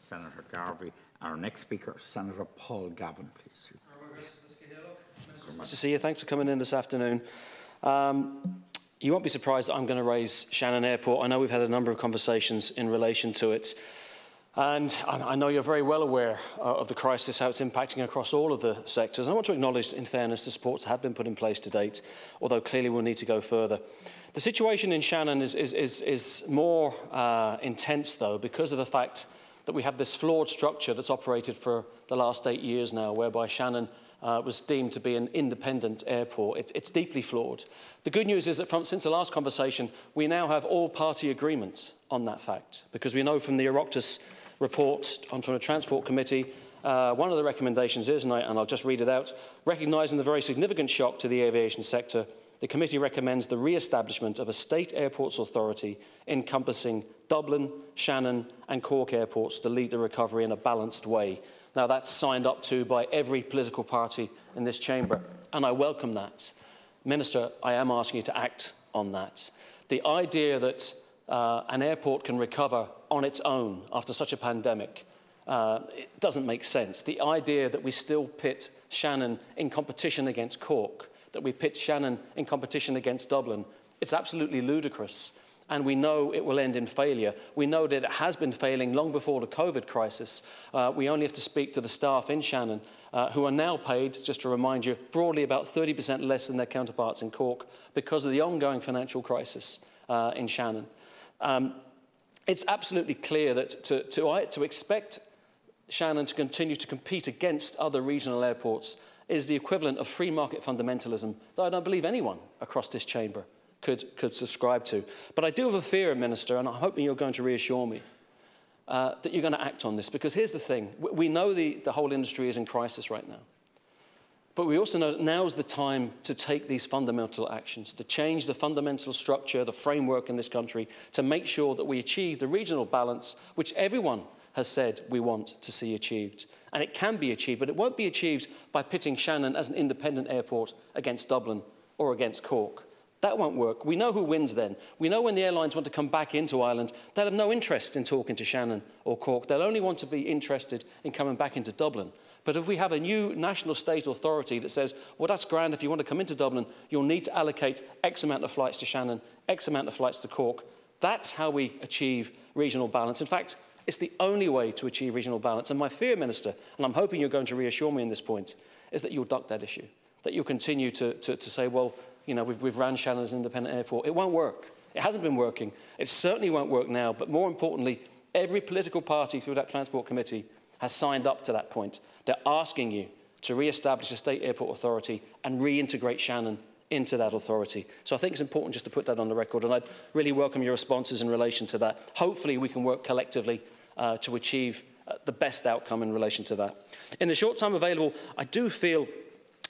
Senator Garvey. Our next speaker, Senator Paul Gavan, please. Nice to see you. Thanks for coming in this afternoon. You won't be surprised that I'm going to raise Shannon Airport. I know we've had a number of conversations in relation to it. And I know you're very well aware of the crisis, how it's impacting across all of the sectors. And I want to acknowledge, in fairness, the supports that have been put in place to date, although clearly we'll need to go further. The situation in Shannon is more intense, though, because of the fact that we have this flawed structure that's operated for the last 8 years now, whereby Shannon was deemed to be an independent airport. It's deeply flawed. The good news is that since the last conversation, we now have all-party agreement on that fact, because we know from the Oireachtas report from the Transport Committee, one of the recommendations is, and I'll just read it out, recognising the very significant shock to the aviation sector, the committee recommends the re-establishment of a state airports authority encompassing Dublin, Shannon and Cork airports to lead the recovery in a balanced way. Now, that's signed up to by every political party in this chamber, and I welcome that. Minister, I am asking you to act on that. The idea that an airport can recover on its own after such a pandemic, it doesn't make sense. The idea that we still pit Shannon in competition against Cork, that we pit Shannon in competition against Dublin, it's absolutely ludicrous. And we know it will end in failure. We know that it has been failing long before the COVID crisis. We only have to speak to the staff in Shannon, who are now paid, just to remind you, broadly about 30% less than their counterparts in Cork because of the ongoing financial crisis in Shannon. It's absolutely clear that to expect Shannon to continue to compete against other regional airports is the equivalent of free market fundamentalism that I don't believe anyone across this chamber could subscribe to. But I do have a fear, Minister, and I'm hoping you're going to reassure me that you're going to act on this, because here's the thing. We know the whole industry is in crisis right now. But we also know that now's the time to take these fundamental actions, to change the fundamental structure, the framework in this country, to make sure that we achieve the regional balance which everyone has said we want to see achieved. And it can be achieved, but it won't be achieved by pitting Shannon as an independent airport against Dublin or against Cork. That won't work. We know who wins then. We know when the airlines want to come back into Ireland, they'll have no interest in talking to Shannon or Cork. They'll only want to be interested in coming back into Dublin. But if we have a new national state authority that says, well, that's grand, if you want to come into Dublin, you'll need to allocate X amount of flights to Shannon, X amount of flights to Cork, that's how we achieve regional balance. In fact, it's the only way to achieve regional balance. And my fear, Minister, and I'm hoping you're going to reassure me on this point, is that you'll duck that issue, that you'll continue to say, well, you know, we've ran Shannon as an independent airport. It won't work. It hasn't been working. It certainly won't work now. But more importantly, every political party through that Transport Committee has signed up to that point. They're asking you to re-establish a state airport authority and reintegrate Shannon into that authority. So I think it's important just to put that on the record, and I'd really welcome your responses in relation to that. Hopefully we can work collectively to achieve the best outcome in relation to that. In the short time available, I do feel,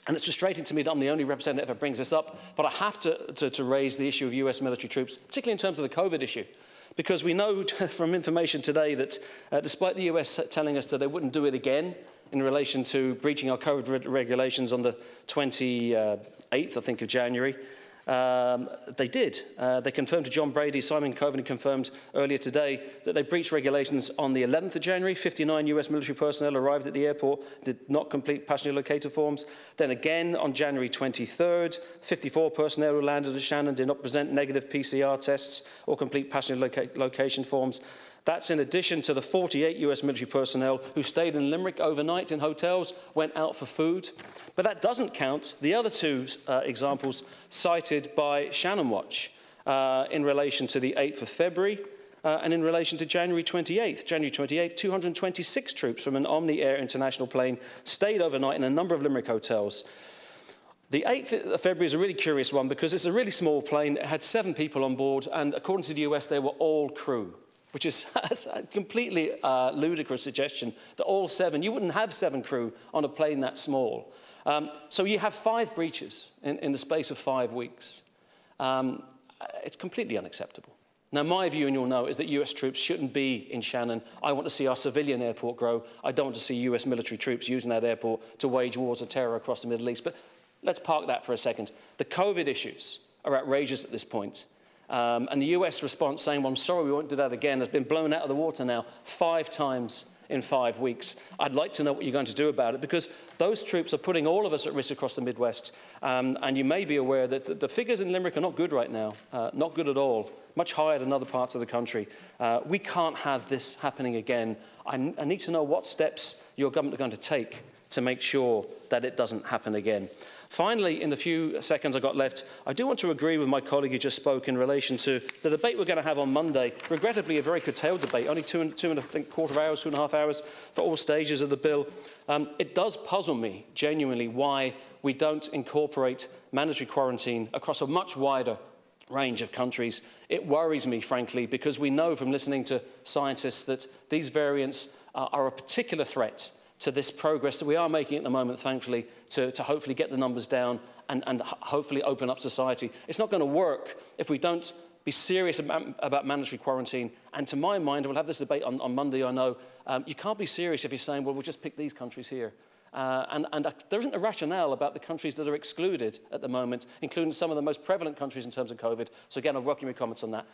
and it's frustrating to me that I'm the only representative that brings this up, but I have to raise the issue of US military troops, particularly in terms of the COVID issue. Because we know from information today that despite the US telling us that they wouldn't do it again in relation to breaching our COVID regulations on the 28th, I think, of January, they did. They confirmed to John Brady, Simon Coveney confirmed earlier today that they breached regulations on the 11th of January. 59 US military personnel arrived at the airport, did not complete passenger locator forms. Then again on January 23rd, 54 personnel who landed at Shannon did not present negative PCR tests or complete passenger location forms. That's in addition to the 48 US military personnel who stayed in Limerick overnight in hotels, went out for food. But that doesn't count the other two examples cited by Shannon Watch in relation to the 8th of February and in relation to January 28th. January 28th, 226 troops from an Omni Air international plane stayed overnight in a number of Limerick hotels. The 8th of February is a really curious one because it's a really small plane. It had 7 people on board, and according to the US, they were all crew, which is a completely ludicrous suggestion that all 7, you wouldn't have 7 crew on a plane that small. So you have 5 breaches in the space of 5 weeks. It's completely unacceptable. Now, my view, and you'll know, is that US troops shouldn't be in Shannon. I want to see our civilian airport grow. I don't want to see US military troops using that airport to wage wars of terror across the Middle East. But let's park that for a second. The COVID issues are outrageous at this point. And the US response saying, well, I'm sorry, we won't do that again, has been blown out of the water now 5 times in 5 weeks. I'd like to know what you're going to do about it, because those troops are putting all of us at risk across the Midwest. And you may be aware that the figures in Limerick are not good right now, not good at all, much higher than other parts of the country. We can't have this happening again. I need to know what steps your government are going to take to make sure that it doesn't happen again. Finally, in the few seconds I've got left, I do want to agree with my colleague who just spoke in relation to the debate we're going to have on Monday. Regrettably, a very curtailed debate, only two and a quarter hours, 2.5 hours for all stages of the bill. It does puzzle me, genuinely, why we don't incorporate mandatory quarantine across a much wider range of countries. It worries me, frankly, because we know from listening to scientists that these variants are a particular threat to this progress that we are making at the moment, thankfully, to hopefully get the numbers down and hopefully open up society. It's not going to work if we don't be serious about mandatory quarantine. And to my mind, we'll have this debate on Monday, I know, you can't be serious if you're saying, well, we'll just pick these countries here. There isn't a rationale about the countries that are excluded at the moment, including some of the most prevalent countries in terms of COVID. So again, I welcome your comments on that.